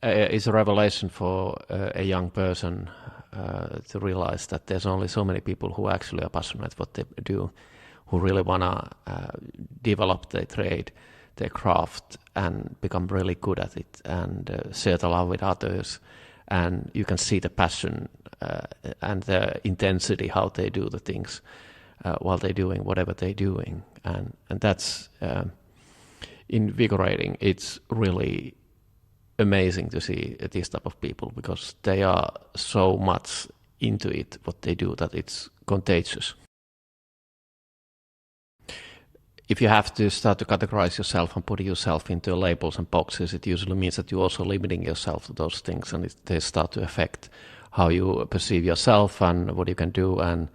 is a revelation for a young person to realize that there's only so many people who actually are passionate what they do, who really want to develop their trade, their craft, and become really good at it, and share the love with others. And you can see the passion and the intensity, how they do the things while they're doing whatever they're doing. And that's invigorating. It's really amazing to see these type of people, because they are so much into it, what they do, that it's contagious. If you have to start to categorize yourself and put yourself into labels and boxes, it usually means that you're also limiting yourself to those things, and they start to affect how you perceive yourself and what you can do and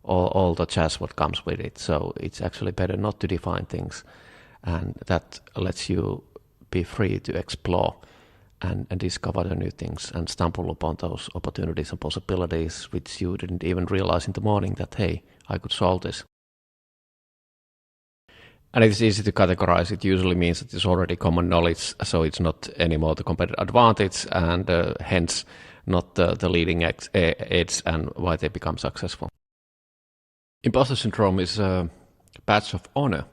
all the jazz what comes with it. So it's actually better not to define things, and that lets you be free to explore and discover the new things and stumble upon those opportunities and possibilities which you didn't even realize in the morning that, hey, I could solve this. And if it's easy to categorize, it usually means that it's already common knowledge, so it's not anymore the competitive advantage, and hence not the leading edge and why they become successful. Imposter syndrome is a badge of honor,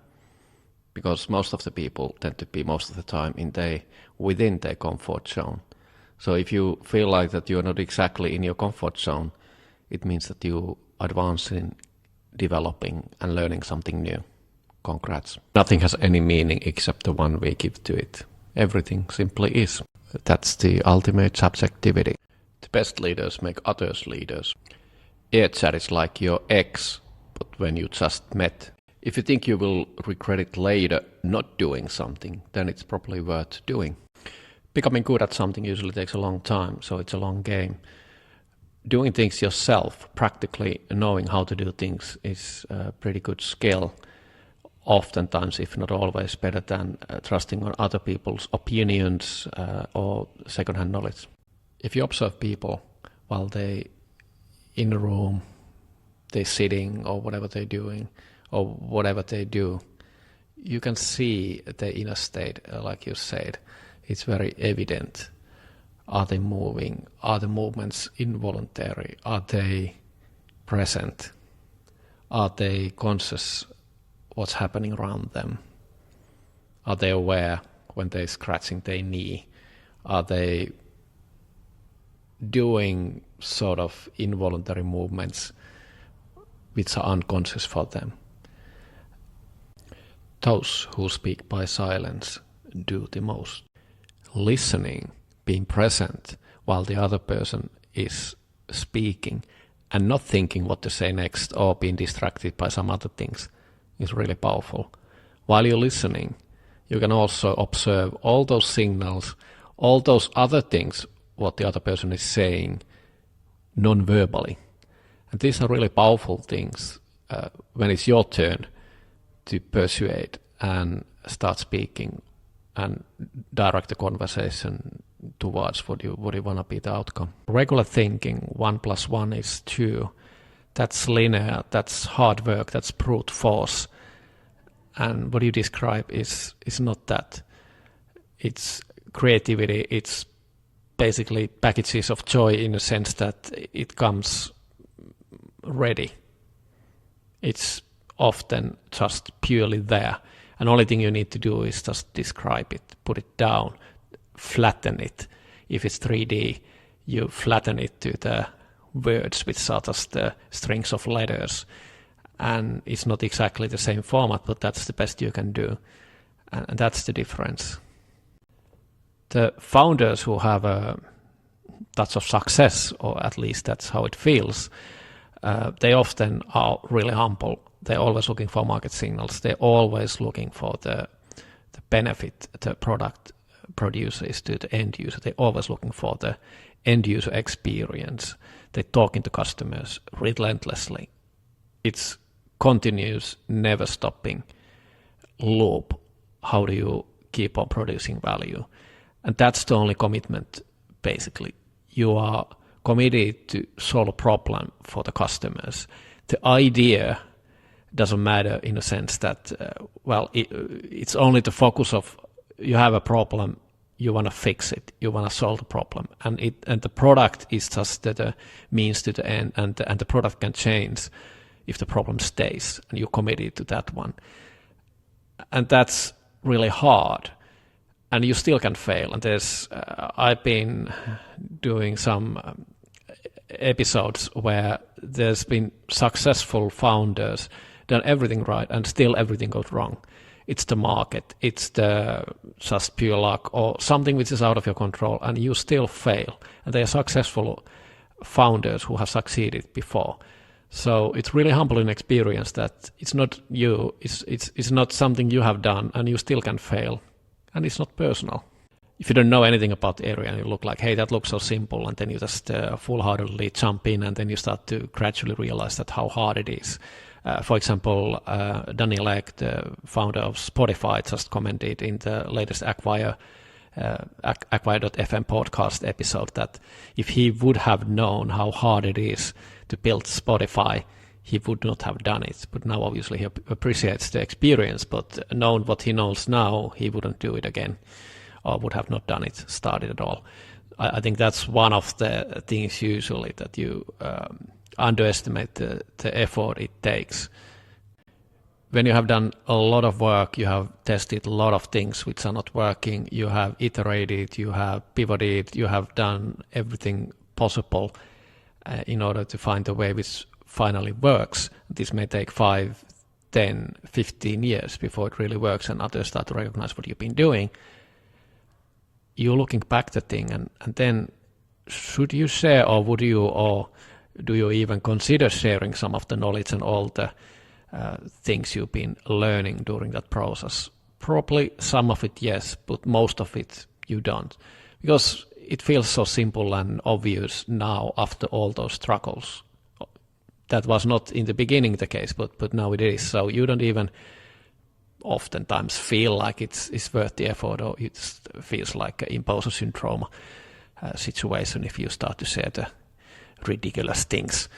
because most of the people tend to be most of the time within their comfort zone. So if you feel like that you're not exactly in your comfort zone, it means that you advance in developing and learning something new. Congrats. Nothing has any meaning except the one we give to it. Everything simply is. That's the ultimate subjectivity. The best leaders make others leaders. Airchat is like your ex, but when you just met. If you think you will regret it later not doing something, then it's probably worth doing. Becoming good at something usually takes a long time, so it's a long game. Doing things yourself, practically knowing how to do things, is a pretty good skill. Oftentimes, if not always, better than trusting on other people's opinions or second-hand knowledge. If you observe people while they're in a room, they're sitting or whatever they're doing, or whatever they do, you can see the inner state, like you said. It's very evident. Are they moving? Are the movements involuntary? Are they present? Are they conscious what's happening around them? Are they aware when they're scratching their knee? Are they doing sort of involuntary movements which are unconscious for them? Those who speak by silence do the most. Listening, being present while the other person is speaking and not thinking what to say next or being distracted by some other things, is really powerful. While you're listening, you can also observe all those signals, all those other things what the other person is saying non-verbally. And these are really powerful things when it's your turn to persuade and start speaking and direct the conversation towards what you want to be the outcome. Regular thinking, 1 + 1 is 2. That's linear, that's hard work, that's brute force. And what you describe is not that. It's creativity, it's basically packages of joy in a sense that it comes ready. It's often just purely there. And only thing you need to do is just describe it, put it down, flatten it. If it's 3D, you flatten it to the words, which are just the strings of letters. And it's not exactly the same format, but that's the best you can do. And that's the difference. The founders who have a touch of success, or at least that's how it feels, they often are really humble. They're always looking for market signals. They're always looking for the benefit the product produces to the end user. They're always looking for the end user experience. They're talking to customers relentlessly. It's continuous, never stopping loop. How do you keep on producing value? And that's the only commitment, basically. You are committed to solve a problem for the customers. The idea doesn't matter in a sense that, it's only the focus of you have a problem you want to fix it, you want to solve the problem, and the product is just the means to the end, and the product can change if the problem stays, and you're committed to that one. And that's really hard, and you still can fail. And there's I've been doing some episodes where there's been successful founders done everything right, and still everything goes wrong. It's the market, it's the just pure luck, or something which is out of your control, and you still fail. And they are successful founders who have succeeded before. So it's really humbling experience that it's not you, it's not something you have done, and you still can fail, and it's not personal. If you don't know anything about the area and you look like, hey, that looks so simple, and then you just full-heartedly jump in, and then you start to gradually realize that how hard it is. For example, Daniel Ek, the founder of Spotify, just commented in the latest Acquire.fm podcast episode that if he would have known how hard it is to build Spotify, he would not have done it. But now obviously he appreciates the experience, but knowing what he knows now, he wouldn't do it again, or would have not done it, started at all. I think that's one of the things usually that you underestimate the effort it takes. When you have done a lot of work, you have tested a lot of things which are not working, you have iterated, you have pivoted, you have done everything possible in order to find a way which finally works. This may take 5, 10, 15 years before it really works and others start to recognize what you've been doing. You're looking back at the thing, and then should you share, or would you, or do you even consider sharing some of the knowledge and all the things you've been learning during that process? Probably some of it, yes, but most of it you don't. Because it feels so simple and obvious now after all those struggles. That was not in the beginning the case, but now it is. So you don't even oftentimes feel like it's worth the effort, or it feels like an imposter syndrome situation if you start to share the ridiculous things.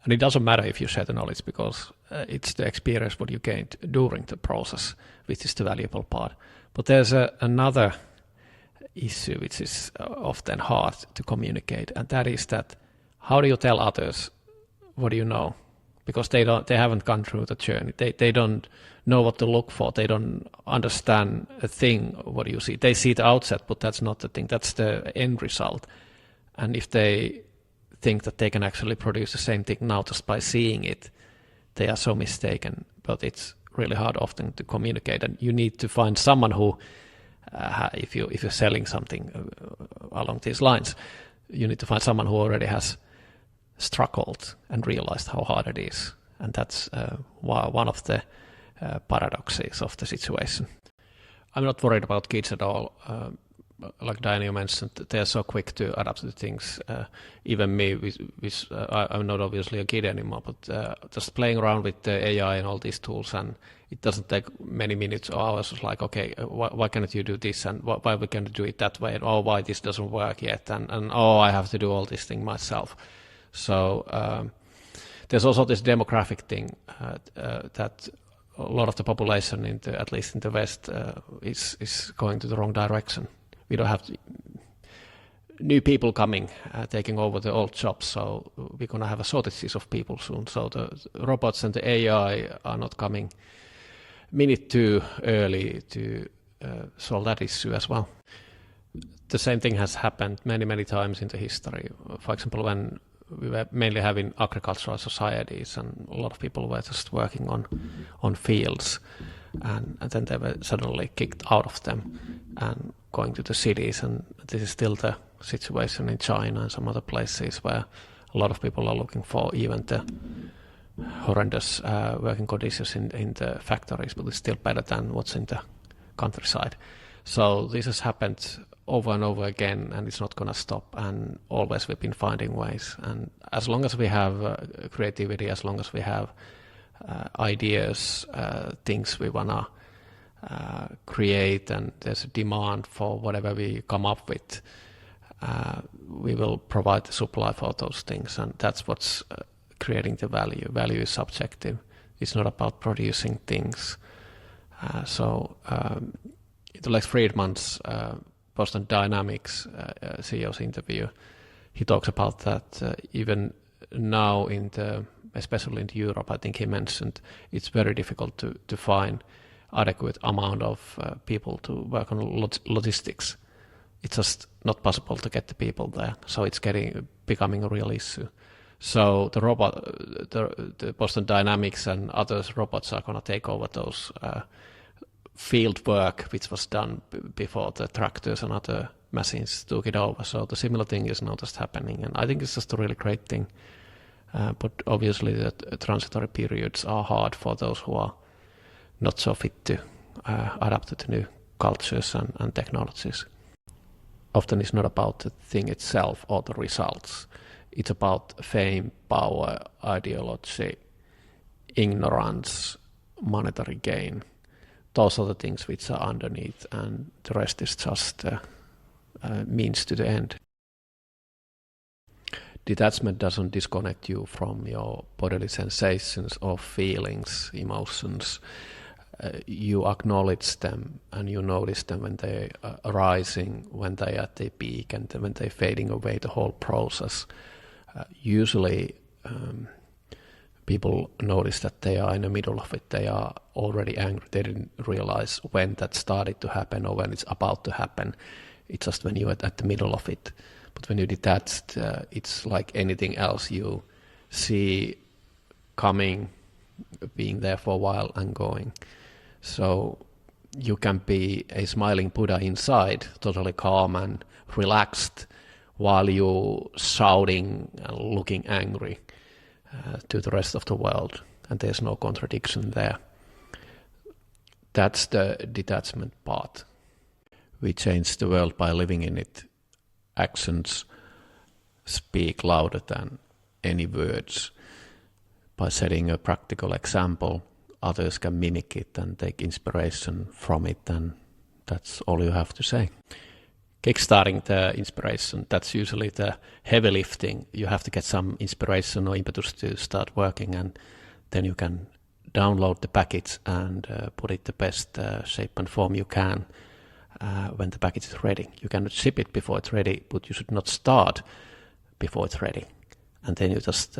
And it doesn't matter if you share the knowledge, because it's the experience what you gained during the process which is the valuable part. But there's another issue which is often hard to communicate, and that is that how do you tell others what do you know? Because they haven't gone through the journey. They don't know what to look for. They don't understand a thing what you see. They see the outset, but that's not the thing. That's the end result. And if they think that they can actually produce the same thing now just by seeing it, they are so mistaken. But it's really hard often to communicate, and you need to find someone who, if you're selling something along these lines, you need to find someone who already has struggled and realized how hard it is. And that's one of the paradoxes of the situation. I'm not worried about kids at all. Like Daniel mentioned, they're so quick to adapt to things. Even me, I'm not obviously a kid anymore, but just playing around with the AI and all these tools, and it doesn't take many minutes or hours. It's like, okay, why can't you do this, and why we can't do it that way, and oh, why this doesn't work yet, and oh, I have to do all this thing myself. So there's also this demographic thing that a lot of the population, at least in the West, is going to the wrong direction. We don't have new people coming, taking over the old jobs, so we're going to have a shortages of people soon. So the robots and the AI are not coming minute too early to solve that issue as well. The same thing has happened many times in the history. For example, when we were mainly having agricultural societies, and a lot of people were just working on fields, and then they were suddenly kicked out of them and going to the cities. And this is still the situation in China and some other places where a lot of people are looking for even the horrendous working conditions in the factories, but it's still better than what's in the countryside. So this has happened over and over again, and it's not going to stop, and always we've been finding ways. And as long as we have creativity, as long as we have ideas, things we want to create, and there's a demand for whatever we come up with, we will provide the supply for those things, and that's what's creating the value. Value is subjective. It's not about producing things. So in Lex Friedman's Boston Dynamics CEO's interview, he talks about that even now especially in Europe, I think he mentioned it's very difficult to find adequate amount of people to work on logistics. It's just not possible to get the people there, so it's becoming a real issue. So the Boston Dynamics and others robots are going to take over those field work which was done before the tractors and other machines took it over. So the similar thing is now just happening, and I think it's just a really great thing. But obviously the transitory periods are hard for those who are not so fit to adapt to the new cultures and technologies. Often it's not about the thing itself or the results. It's about fame, power, ideology, ignorance, monetary gain. Those are the things which are underneath, and the rest is just means to the end. Detachment doesn't disconnect you from your bodily sensations or feelings, emotions. You acknowledge them and you notice them when they are arising, when they are at their peak, and when they're fading away, the whole process. Usually people notice that they are in the middle of it. They are already angry. They didn't realize when that started to happen or when it's about to happen. It's just when you're at the middle of it. But when you're detached, it's like anything else. You see coming, being there for a while and going. So you can be a smiling Buddha inside, totally calm and relaxed, while you're shouting and looking angry to the rest of the world. And there's no contradiction there. That's the detachment part. We change the world by living in it. Actions speak louder than any words. By setting a practical example, others can mimic it and take inspiration from it, and that's all you have to say. Kickstarting the inspiration, that's usually the heavy lifting. You have to get some inspiration or impetus to start working, and then you can download the package and put it the best shape and form you can when the package is ready. You cannot ship it before it's ready, but you should not start before it's ready. And then you just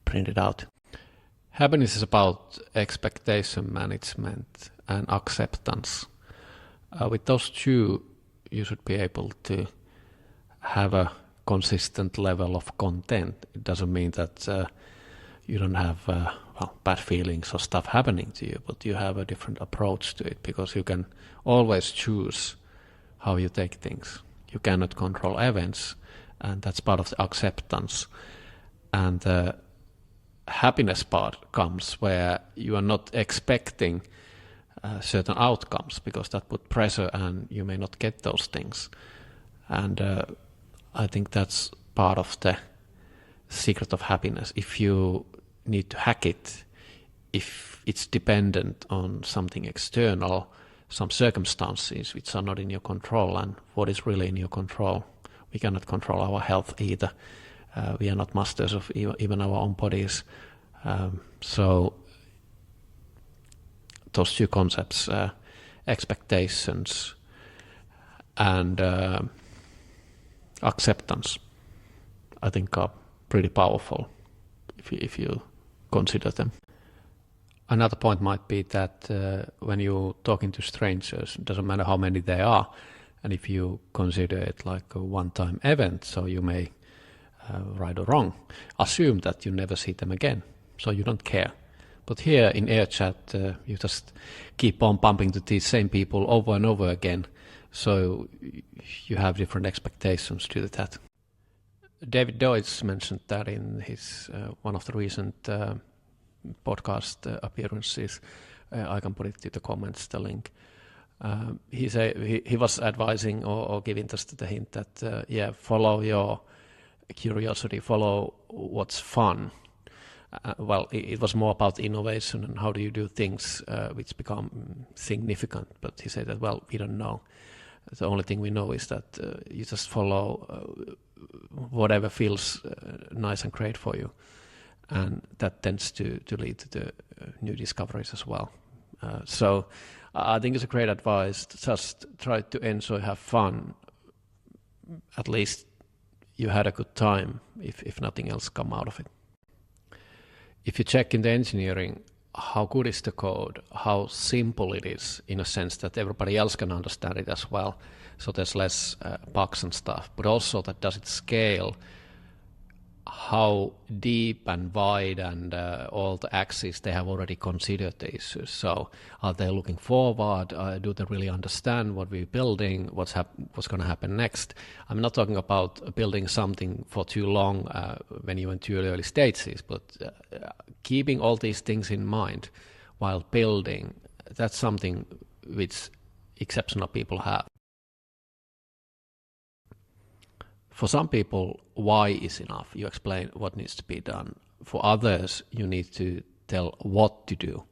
print it out. Happiness is about expectation management and acceptance. With those two, you should be able to have a consistent level of content. It doesn't mean that you don't have bad feelings or stuff happening to you, but you have a different approach to it, because you can always choose how you take things. You cannot control events, and that's part of the acceptance. And the happiness part comes where you are not expecting certain outcomes, because that puts pressure and you may not get those things. And I think that's part of the secret of happiness. If you need to hack it, if it's dependent on something external, some circumstances which are not in your control, and what is really in your control. We cannot control our health either. We are not masters of even our own bodies. So those two concepts, expectations and acceptance, I think are pretty powerful if you consider them. Another point might be that when you're talking to strangers, it doesn't matter how many they are, and if you consider it like a one-time event, so you may, right or wrong, assume that you never see them again, so you don't care. But here in Airchat, you just keep on bumping to these same people over and over again, so you have different expectations to that. David Deutsch mentioned that in his one of the recent podcast appearances. I can put it to the comments, the link. He was advising or giving us the hint that follow your curiosity, follow what's fun. Well, it was more about innovation and how do you do things which become significant. But he said that, well, we don't know. The only thing we know is that you just follow whatever feels nice and great for you. And that tends to lead to the new discoveries as well. So I think it's a great advice. Just try to enjoy, have fun. At least you had a good time, if nothing else come out of it. If you check in the engineering, how good is the code, how simple it is, in a sense that everybody else can understand it as well, so there's less bugs and stuff, but also that does it scale, how deep and wide and all the axes they have already considered the issues. So are they looking forward? Do they really understand what we're building? What's going to happen next? I'm not talking about building something for too long when you're in too early stages, but keeping all these things in mind while building, that's something which exceptional people have. For some people, why is enough. You explain what needs to be done. For others, you need to tell what to do.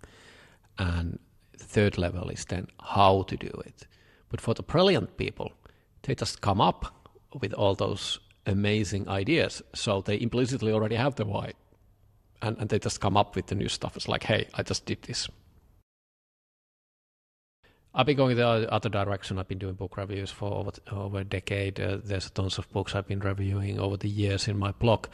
And the third level is then how to do it. But for the brilliant people, they just come up with all those amazing ideas. So they implicitly already have the why. And they just come up with the new stuff. It's like, hey, I just did this. I've been going the other direction. I've been doing book reviews for over a decade. There's tons of books I've been reviewing over the years in my blog.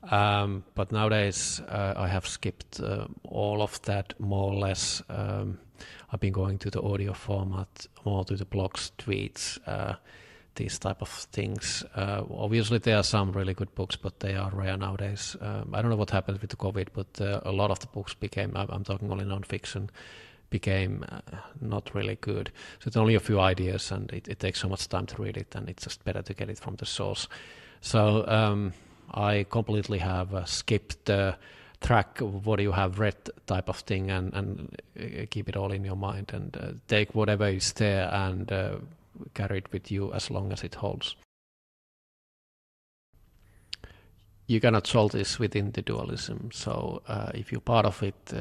But nowadays I have skipped all of that more or less. I've been going to the audio format, more to the blogs, tweets, these type of things. Obviously there are some really good books, but they are rare nowadays. I don't know what happened with the COVID, but a lot of the books became, I'm talking only non-fiction, became not really good. So it's only a few ideas and it takes so much time to read it, and it's just better to get it from the source. So I completely have skipped the track of what you have read type of thing and keep it all in your mind and take whatever is there and carry it with you as long as it holds. You cannot solve this within the dualism. So if you're part of it,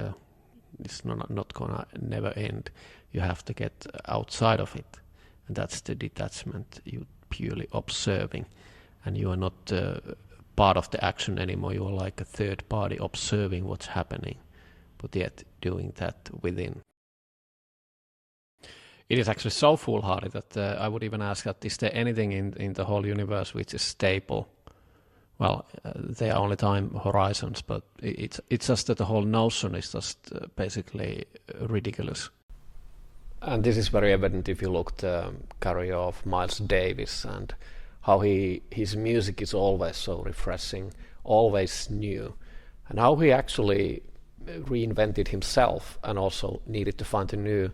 it's not gonna never end. You have to get outside of it, and that's the detachment. You're purely observing, and you are not part of the action anymore. You are like a third party observing what's happening, but yet doing that within. It is actually so foolhardy that I would even ask that is there anything in the whole universe which is stable? Well, they are only time horizons, but it's just that the whole notion is just basically ridiculous. And this is very evident if you look at the career of Miles Davis and how his music is always so refreshing, always new, and how he actually reinvented himself and also needed to find a new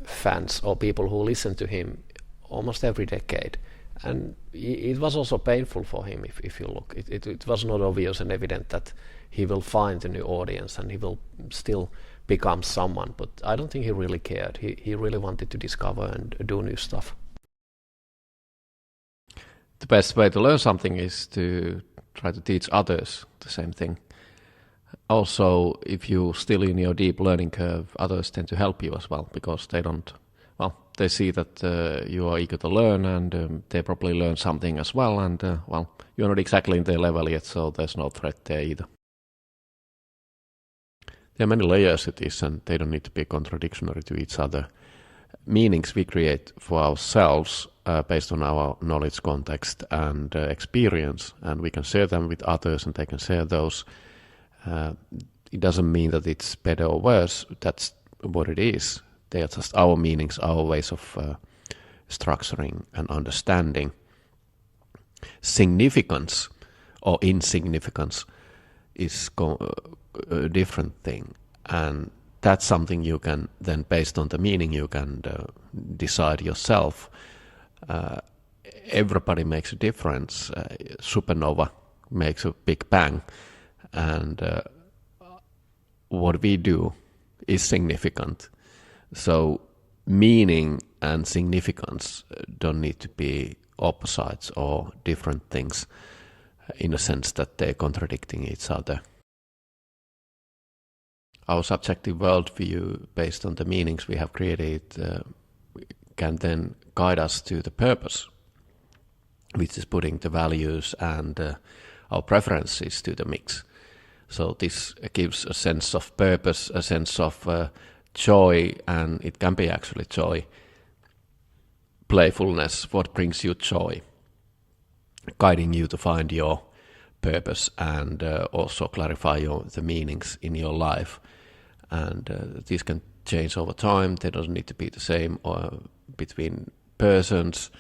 fans or people who listen to him almost every decade. And it was also painful for him if you look. It was not obvious and evident that he will find a new audience and he will still become someone. But I don't think he really cared. He really wanted to discover and do new stuff. The best way to learn something is to try to teach others the same thing. Also, if you're still in your deep learning curve, others tend to help you as well because they don't... Well, they see that you are eager to learn and they probably learn something as well. And, well, you're not exactly in their level yet, so there's no threat there either. There are many layers it is, and they don't need to be contradictory to each other. Meanings we create for ourselves based on our knowledge, context, and experience, and we can share them with others and they can share those. It doesn't mean that it's better or worse. That's what it is. They are just our meanings, our ways of structuring and understanding. Significance or insignificance is a different thing, and that's something you can then, based on the meaning, you can decide yourself. Everybody makes a difference. Supernova makes a big bang, and what we do is significant. So meaning and significance don't need to be opposites or different things in a sense that they're contradicting each other. Our subjective worldview based on the meanings we have created can then guide us to the purpose, which is putting the values and our preferences to the mix. So this gives a sense of purpose, a sense of joy, and it can be actually joy, playfulness, what brings you joy, guiding you to find your purpose and also clarify the meanings in your life. And these can change over time. They don't need to be the same between persons.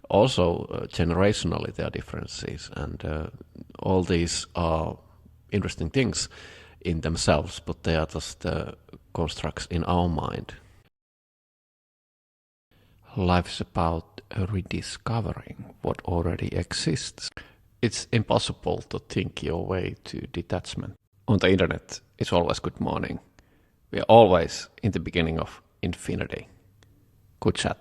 Also, generationally, there are differences, and all these are interesting things in themselves, but they are just constructs in our mind. Life is about rediscovering what already exists. It's impossible to think your way to detachment. On the internet, it's always good morning. We are always in the beginning of infinity. Good chat.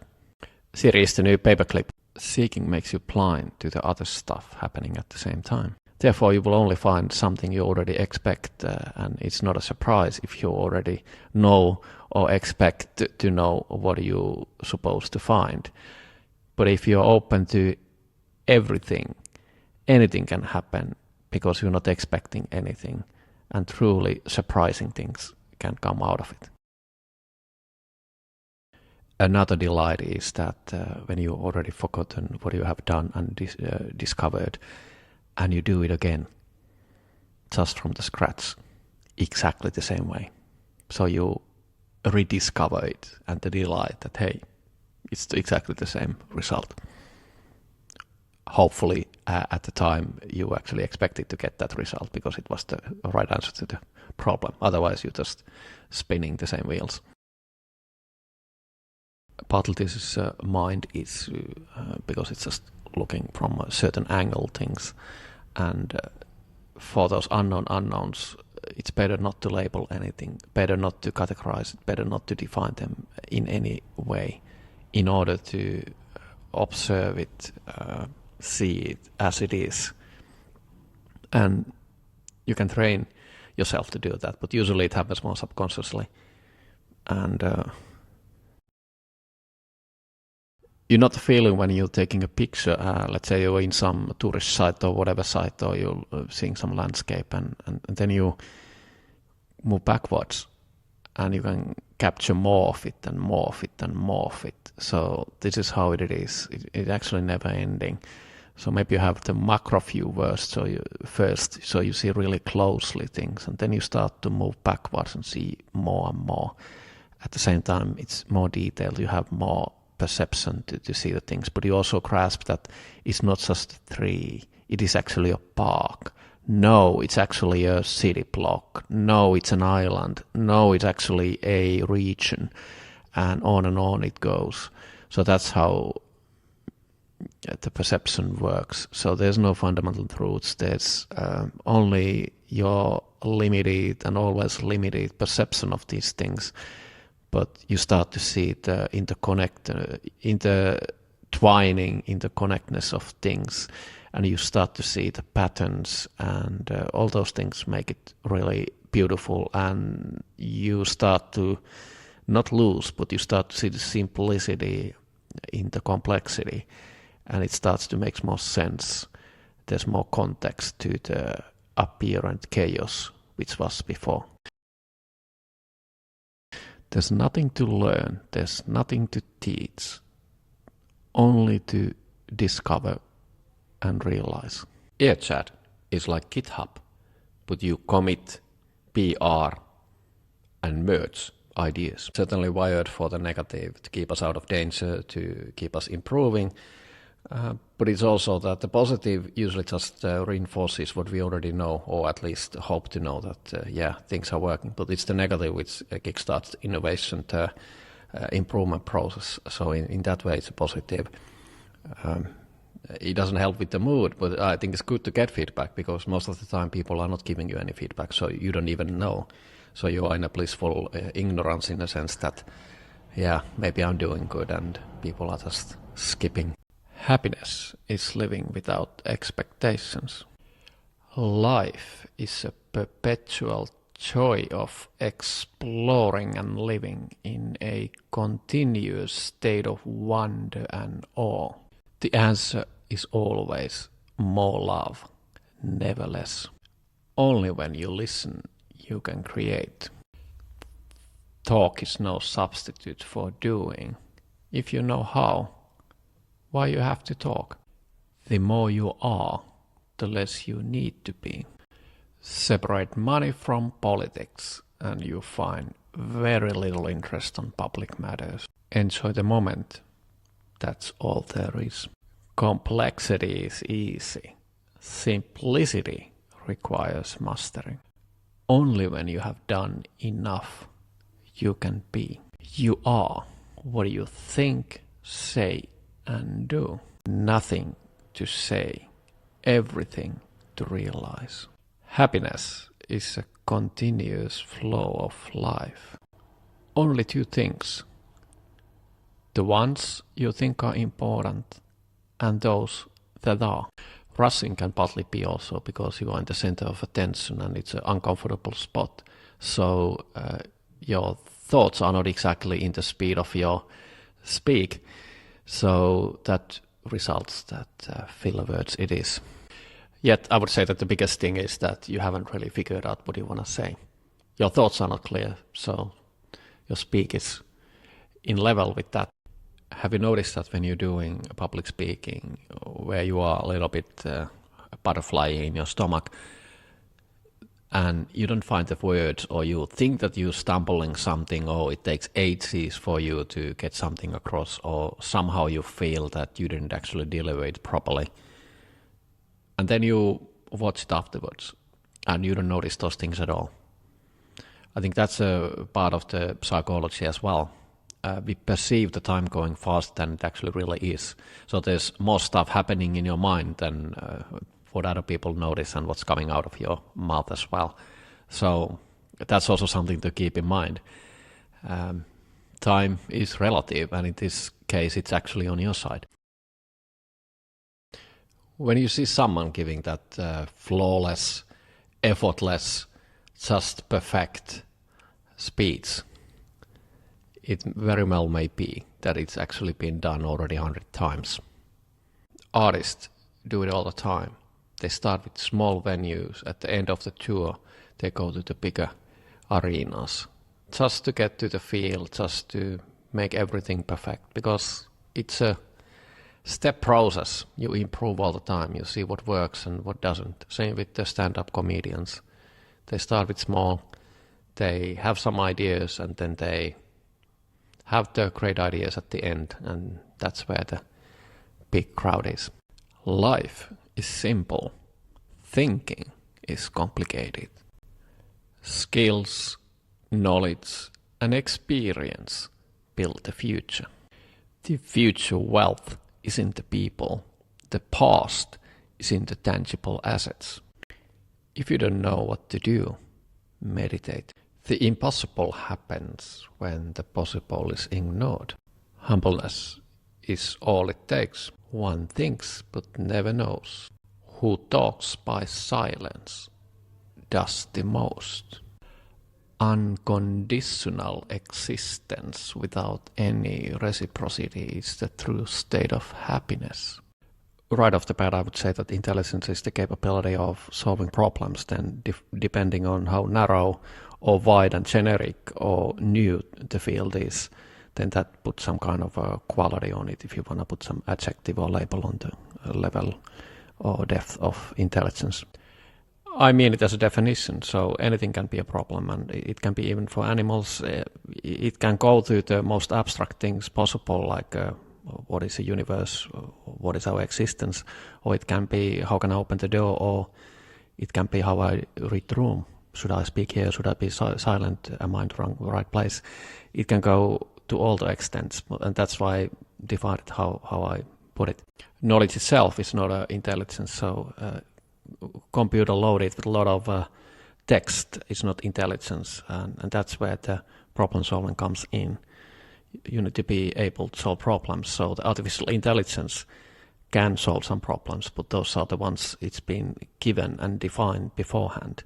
Siri is the new paperclip. Seeking makes you blind to the other stuff happening at the same time. Therefore, you will only find something you already expect, and it's not a surprise if you already know or expect to know what you're supposed to find. But if you're open to everything, anything can happen because you're not expecting anything, and truly surprising things can come out of it. Another delight is that when you've already forgotten what you have done and discovered, and you do it again, just from the scratch, exactly the same way. So you rediscover it, and the delight that, hey, it's exactly the same result. Hopefully, at the time, you actually expected to get that result because it was the right answer to the problem. Otherwise, you're just spinning the same wheels. Partly this is a mind issue because it's just looking from a certain angle things, and for those unknowns, it's better not to label anything, better not to categorize it, better not to define them in any way, in order to observe it, see it as it is. And you can train yourself to do that, but usually it happens more subconsciously. And you're not feeling when you're taking a picture, let's say you're in some tourist site or whatever site, or you're seeing some landscape, and then you move backwards, and you can capture more of it and more of it and more of it. So this is how it is. It's actually never ending. So maybe you have the macro view first, so you see really closely things, and then you start to move backwards and see more and more. At the same time, it's more detailed. You have more perception to see the things, but you also grasp that it's not just a tree, it is actually a park. No, it's actually a city block. No, it's an island. No, it's actually a region, and on it goes. So that's how the perception works. So there's no fundamental truths. There's only your limited and always limited perception of these things. But you start to see the interconnectedness of things, and you start to see the patterns, and all those things make it really beautiful. And you start to not lose, but you start to see the simplicity in the complexity, and it starts to make more sense. There's more context to the apparent chaos which was before. There's nothing to learn, there's nothing to teach, only to discover and realize. Airchat is like GitHub, but you commit, PR, and merge ideas. Certainly wired for the negative, to keep us out of danger, to keep us improving. But it's also that the positive usually just reinforces what we already know, or at least hope to know that, things are working. But it's the negative which kickstarts the innovation, the improvement process. So in that way, it's a positive. It doesn't help with the mood, but I think it's good to get feedback, because most of the time people are not giving you any feedback, so you don't even know. So you are in a blissful ignorance in the sense that, maybe I'm doing good, and people are just skipping. Happiness is living without expectations. Life is a perpetual joy of exploring and living in a continuous state of wonder and awe. The answer is always more love, never less. Only when you listen, you can create. Talk is no substitute for doing. If you know how, why you have to talk? The more you are, the less you need to be. Separate money from politics and you find very little interest on public matters. Enjoy the moment. That's all there is. Complexity is easy. Simplicity requires mastering. Only when you have done enough, you can be. You are what you think, say, and do. Nothing to say, everything to realize. Happiness is a continuous flow of life. Only two things. The ones you think are important and those that are. Rushing can partly be also because you are in the center of attention and it's an uncomfortable spot. So your thoughts are not exactly in the speed of your speak. So that results that filler words it is. Yet I would say that the biggest thing is that you haven't really figured out what you want to say. Your thoughts are not clear, so your speak is in level with that. Have you noticed that when you're doing public speaking, where you are a little bit butterfly in your stomach, and you don't find the words, or you think that you're stumbling something, or it takes ages for you to get something across, or somehow you feel that you didn't actually deliver it properly. And then you watch it afterwards, and you don't notice those things at all. I think that's a part of the psychology as well. We perceive the time going faster than it actually really is. So there's more stuff happening in your mind than what other people notice and what's coming out of your mouth as well. So that's also something to keep in mind. Time is relative, and in this case, it's actually on your side. When you see someone giving that flawless, effortless, just perfect speech, it very well may be that it's actually been done already 100 times. Artists do it all the time. They start with small venues. At the end of the tour, they go to the bigger arenas just to get to the field, just to make everything perfect, because it's a step process. You improve all the time. You see what works and what doesn't. Same with the stand-up comedians. They start with small. They have some ideas, and then they have the great ideas at the end, and that's where the big crowd is. Life is simple. Thinking is complicated. Skills, knowledge, and experience build the future. The future wealth is in the people. The past is in the tangible assets. If you don't know what to do, meditate. The impossible happens when the possible is ignored. Humbleness is all it takes. One thinks but never knows. Who talks by silence does the most. Unconditional existence without any reciprocity is the true state of happiness. Right off the bat, I would say that intelligence is the capability of solving problems, then depending on how narrow or wide and generic or new the field is, then that puts some kind of a quality on it if you want to put some adjective or label on the level or depth of intelligence. I mean it as a definition, so anything can be a problem, and it can be even for animals. It can go to the most abstract things possible, like what is a universe, what is our existence, or it can be how can I open the door, or it can be how I read the room. Should I speak here? Should I be silent? Am I in the right place? It can go to all the extents, and that's why I divided how I put it. Knowledge itself is not intelligence, so computer loaded with a lot of text is not intelligence, and that's where the problem solving comes in. You need to be able to solve problems, so the artificial intelligence can solve some problems, but those are the ones it's been given and defined beforehand.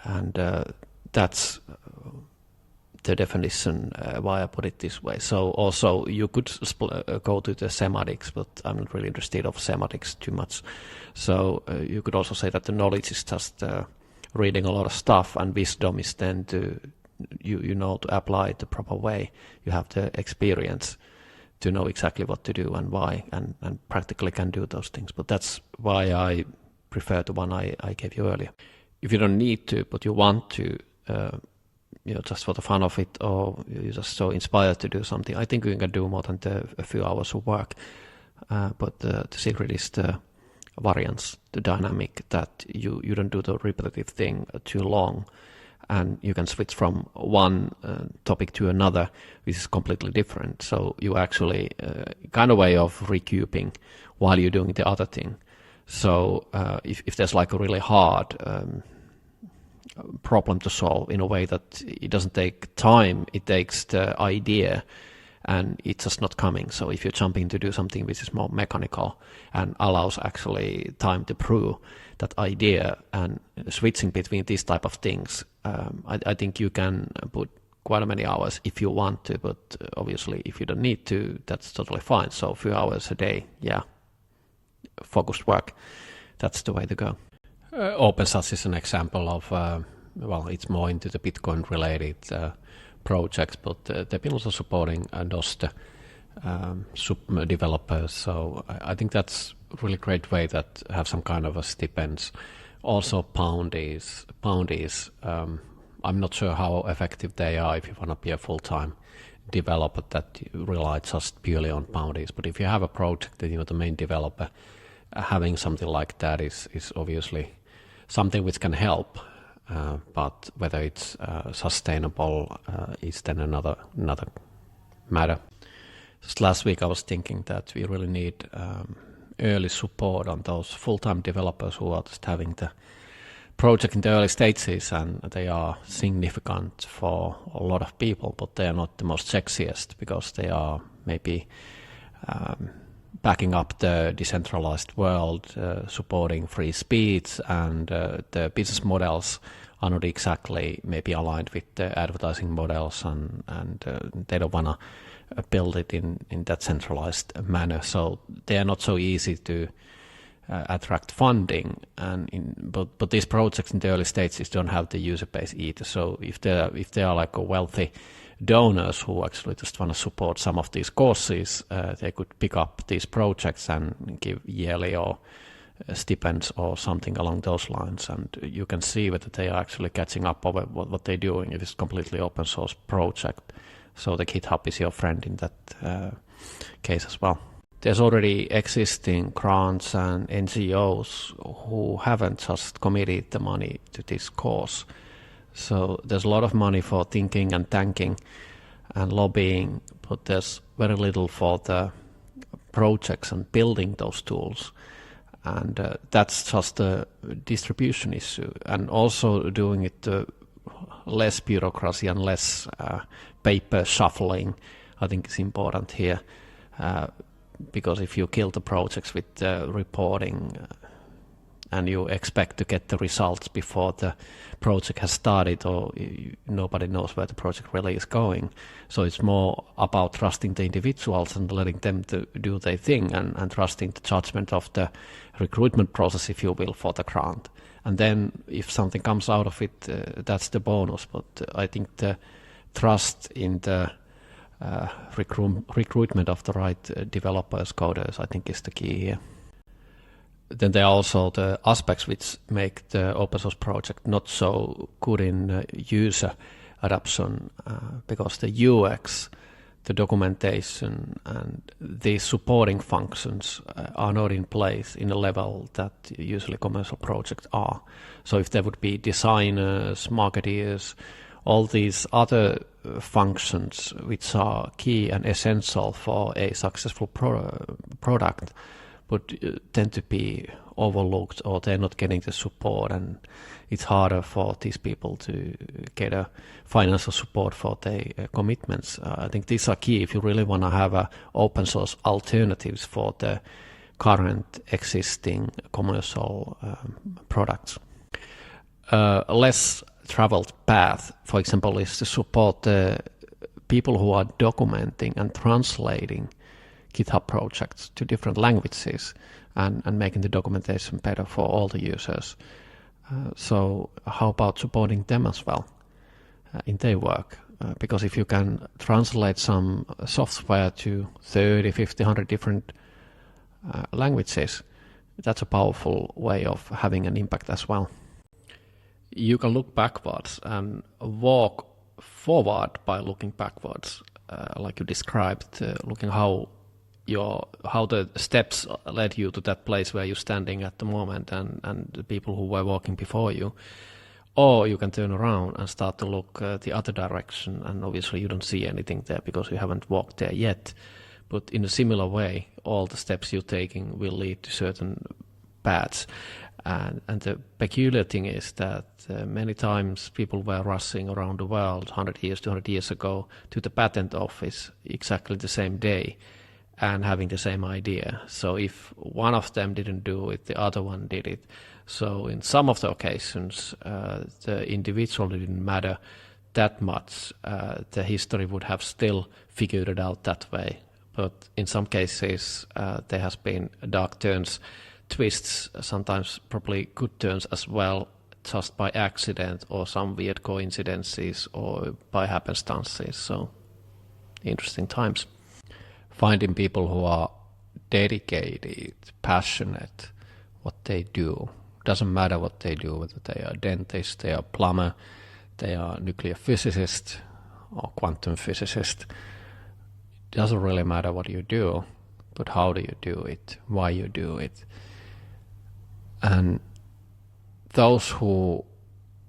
And that's the definition why I put it this way. So also you could go to the semantics, but I'm not really interested of semantics too much. So you could also say that the knowledge is just reading a lot of stuff, and wisdom is then to to apply it the proper way. You have the experience to know exactly what to do and why, and practically can do those things. But that's why I prefer the one I gave you earlier. If you don't need to, but you want to, just for the fun of it, or you're just so inspired to do something, I think you can do more than a few hours of work. But the secret is the variance, the dynamic, that you don't do the repetitive thing too long, and you can switch from one topic to another, which is completely different. So you actually kind of way of recouping while you're doing the other thing. So if there's like a really hard problem to solve in a way that it doesn't take time, it takes the idea, and it's just not coming. So if you're jumping to do something which is more mechanical and allows actually time to prove that idea, and switching between these type of things, I think you can put quite many hours if you want to, but obviously if you don't need to, that's totally fine. So a few hours a day, focused work, that's the way to go. OpenSAS is an example of, it's more into the Bitcoin related projects, but they've been also supporting DOS developers. So I think that's a really great way that have some kind of a stipends. Also Poundies, I'm not sure how effective they are if you want to be a full-time developer that relies just purely on Poundies. But if you have a project that the main developer, having something like that is obviously something which can help, but whether it's sustainable is then another matter. Just last week I was thinking that we really need early support on those full-time developers who are just having the project in the early stages, and they are significant for a lot of people, but they are not the most sexiest because they are maybe backing up the decentralized world, supporting free speech, and the business models are not exactly maybe aligned with the advertising models, and they don't want to build it in that centralized manner. So they are not so easy to attract funding, but these projects in the early stages don't have the user base either. So if they are like a wealthy donors who actually just want to support some of these causes, they could pick up these projects and give yearly or stipends or something along those lines, and you can see whether they are actually catching up over what they're doing. It is a completely open source project, so the GitHub is your friend in that case as well. There's already existing grants and NGOs who haven't just committed the money to this cause. So there's a lot of money for thinking and tanking and lobbying, but there's very little for the projects and building those tools. And that's just a distribution issue. And also doing it less bureaucracy and less paper shuffling, I think is important here. Because if you kill the projects with reporting and you expect to get the results before the project has started, or nobody knows where the project really is going. So it's more about trusting the individuals and letting them to do their thing, and trusting the judgment of the recruitment process, if you will, for the grant. And then if something comes out of it, that's the bonus. But I think the trust in the recruitment of the right developers, coders, I think is the key here. Then there are also the aspects which make the open source project not so good in user adoption, because the UX, the documentation, and the supporting functions are not in place in a level that usually commercial projects are. So if there would be designers, marketeers, all these other functions which are key and essential for a successful product, but tend to be overlooked, or they're not getting the support, and it's harder for these people to get a financial support for their commitments. I think these are key if you really want to have open source alternatives for the current existing commercial products. Less traveled path, for example, is to support the people who are documenting and translating GitHub projects to different languages and making the documentation better for all the users. So how about supporting them as well in their work? Because if you can translate some software to 30, 50, 100 different languages, that's a powerful way of having an impact as well. You can look backwards and walk forward by looking backwards, like you described, looking how the steps led you to that place where you're standing at the moment and the people who were walking before you. Or you can turn around and start to look the other direction, and obviously you don't see anything there because you haven't walked there yet. But in a similar way, all the steps you're taking will lead to certain paths. And the peculiar thing is that many times people were rushing around the world 100 years, 200 years ago to the patent office exactly the same day and having the same idea. So if one of them didn't do it, the other one did it. So in some of the occasions, the individual didn't matter that much. The history would have still figured it out that way. But in some cases, there has been dark turns, twists, sometimes probably good turns as well, just by accident or some weird coincidences or by happenstances. So interesting times. Finding people who are dedicated, passionate, what they do. Doesn't matter what they do, whether they are dentist, they are plumber, they are nuclear physicist or quantum physicist. It doesn't really matter what you do, but how do you do it, why you do it. And those who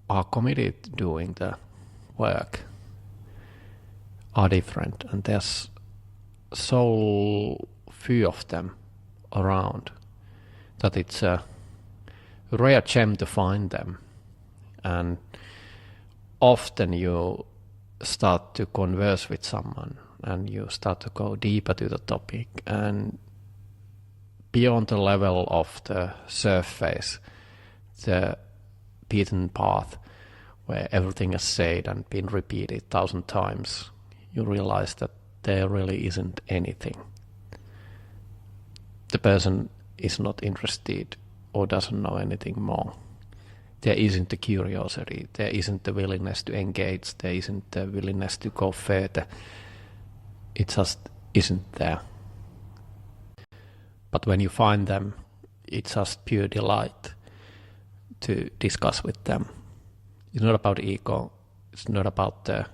are committed to doing the work are different, and there's so few of them around that it's a rare gem to find them. And often you start to converse with someone and you start to go deeper to the topic, and beyond the level of the surface, the beaten path where everything is said and been repeated 1,000 times, you realize that there really isn't anything. The person is not interested or doesn't know anything more. There isn't the curiosity, there isn't the willingness to engage, there isn't the willingness to go further. It just isn't there. But when you find them, it's just pure delight to discuss with them. It's not about ego, it's not about the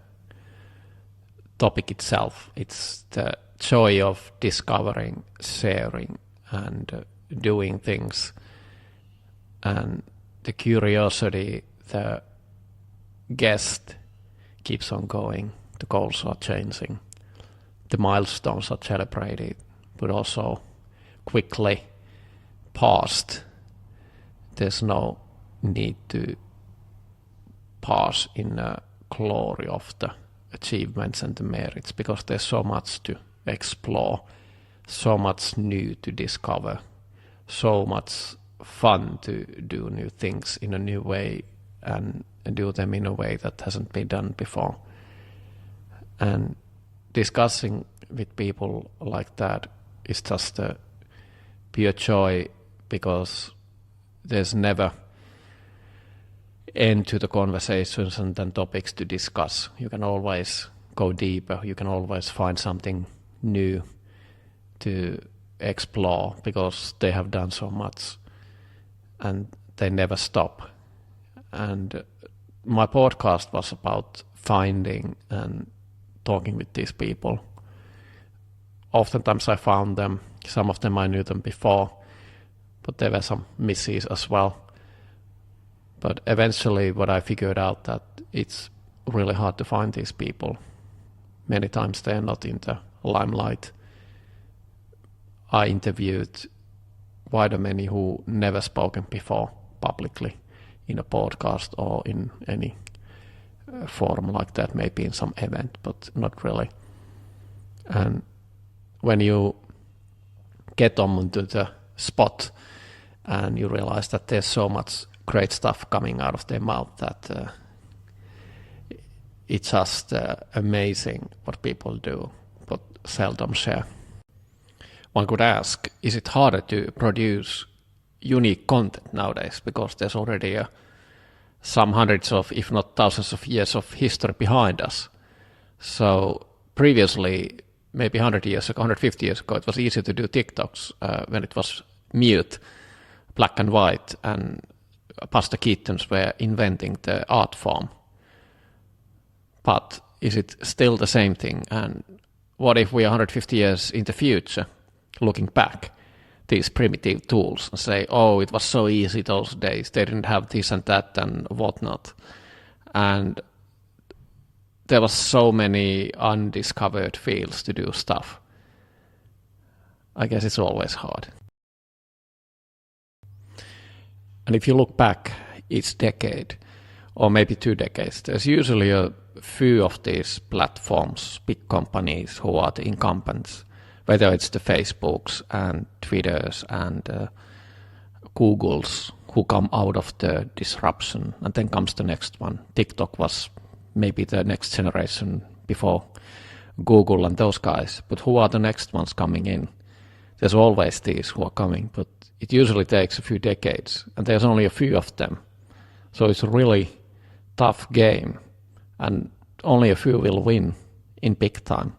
topic itself, it's the joy of discovering, sharing, and doing things. And the curiosity, the guest keeps on going, the goals are changing, the milestones are celebrated, but also quickly passed. There's no need to pass in the glory of the achievements and the merits, because there's so much to explore, so much new to discover, so much fun to do new things in a new way and do them in a way that hasn't been done before. And discussing with people like that is just a pure joy, because there's never end to the conversations and then topics to discuss. You can always go deeper, you can always find something new to explore, because they have done so much and they never stop. And my podcast was about finding and talking with these people. Oftentimes I found them, some of them I knew them before, but there were some misses as well. But eventually what I figured out that it's really hard to find these people. Many times they're not in the limelight. I interviewed quite a many who never spoken before publicly in a podcast or in any forum like that, maybe in some event, but not really. And when you get them into the spot and you realize that there's so much great stuff coming out of their mouth that it's just amazing what people do, but seldom share. One could ask, is it harder to produce unique content nowadays because there's already a some hundreds of, if not thousands of years of history behind us. So previously, maybe 100 years ago, 150 years ago, it was easy to do TikToks when it was mute, black and white, and Buster Keatons were inventing the art form. But is it still the same thing? And what if we are 150 years in the future, looking back, these primitive tools, and say, oh, it was so easy those days, they didn't have this and that and whatnot. And there was so many undiscovered fields to do stuff. I guess it's always hard. And if you look back each decade, or maybe 2 decades, there's usually a few of these platforms, big companies who are the incumbents, whether it's the Facebooks and Twitters and Googles who come out of the disruption, and then comes the next one. TikTok was maybe the next generation before Google and those guys, but who are the next ones coming in? There's always these who are coming, but it usually takes a few decades, and there's only a few of them. So it's a really tough game, and only a few will win in big time,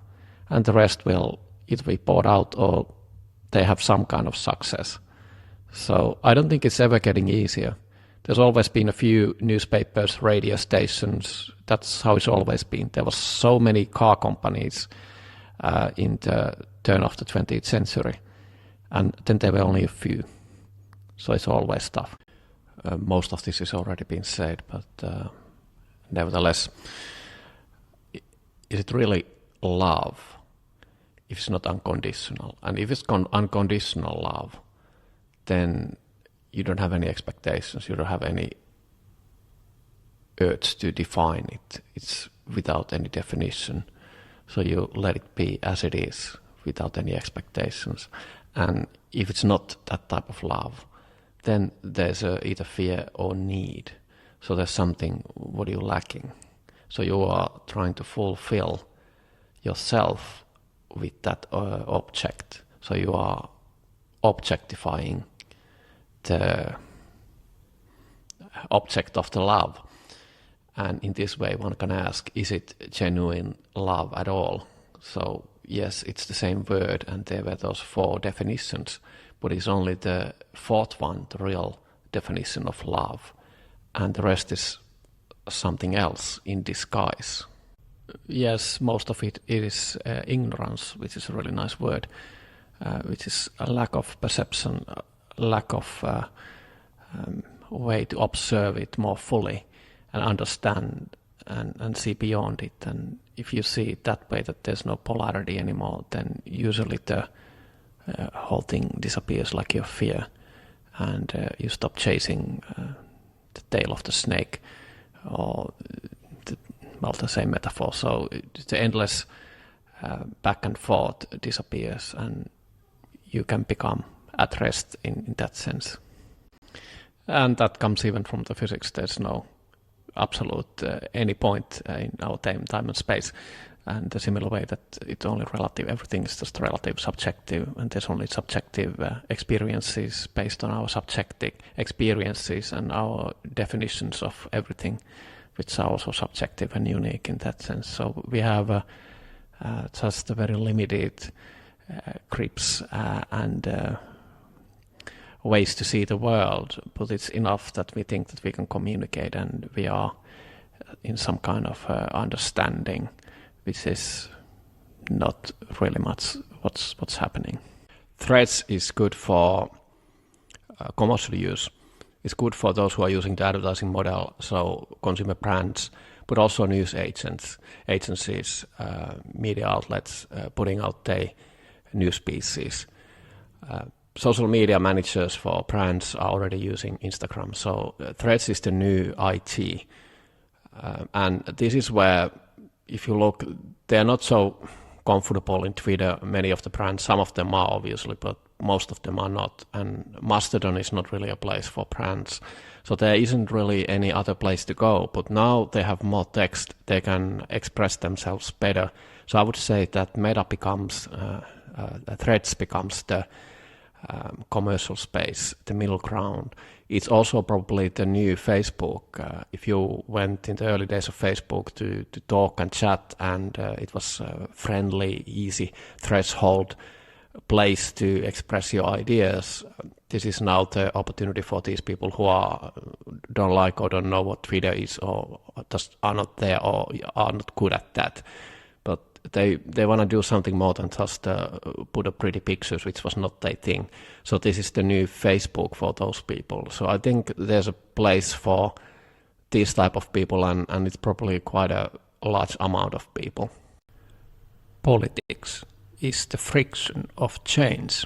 and the rest will either be bought out or they have some kind of success. So I don't think it's ever getting easier. There's always been a few newspapers, radio stations. That's how it's always been. There were so many car companies in the turn of the 20th century, and then there were only a few. So it's always tough. Most of this has already been said, but nevertheless, is it really love if it's not unconditional? And if it's unconditional love, then you don't have any expectations, you don't have any urge to define it. It's without any definition. So you let it be as it is, without any expectations. And if it's not that type of love, then there's either fear or need. So there's something, what are you lacking? So you are trying to fulfill yourself with that object. So you are objectifying the object of the love. And in this way one can ask, is it genuine love at all? So yes, it's the same word, and there were those 4 definitions, but it's only the 4th one, the real definition of love, and the rest is something else in disguise. Yes, most of it is ignorance, which is a really nice word, which is a lack of perception, lack of way to observe it more fully and understand and see beyond it. And if you see it that way, that there's no polarity anymore, then usually the whole thing disappears like your fear, and you stop chasing the tail of the snake, or the same metaphor. So the endless back and forth disappears, and you can become at rest in that sense. And that comes even from the physics. There's no absolute any point in our time and space, and the similar way that it's only relative, everything is just relative, subjective, and there's only subjective experiences based on our subjective experiences and our definitions of everything, which are also subjective and unique in that sense. So we have just a very limited grips and ways to see the world, but it's enough that we think that we can communicate, and we are in some kind of understanding, which is not really much what's happening. Threads is good for commercial use. It's good for those who are using the advertising model, so consumer brands, but also news agencies, media outlets putting out their news pieces. Social media managers for brands are already using Instagram, so Threads is the new IT. And this is where, if you look, they're not so comfortable in Twitter, many of the brands. Some of them are, obviously, but most of them are not. And Mastodon is not really a place for brands. So there isn't really any other place to go. But now they have more text. They can express themselves better. So I would say that Meta becomes, Threads becomes the commercial space, the middle ground. It's also probably the new Facebook. If you went in the early days of Facebook to talk and chat, and it was a friendly, easy threshold place to express your ideas, this is now the opportunity for these people who don't like or don't know what Twitter is, or just are not there or are not good at that. But they want to do something more than just put up pretty pictures, which was not their thing. So this is the new Facebook for those people. So I think there's a place for these type of people, and it's probably quite a large amount of people. Politics is the friction of change.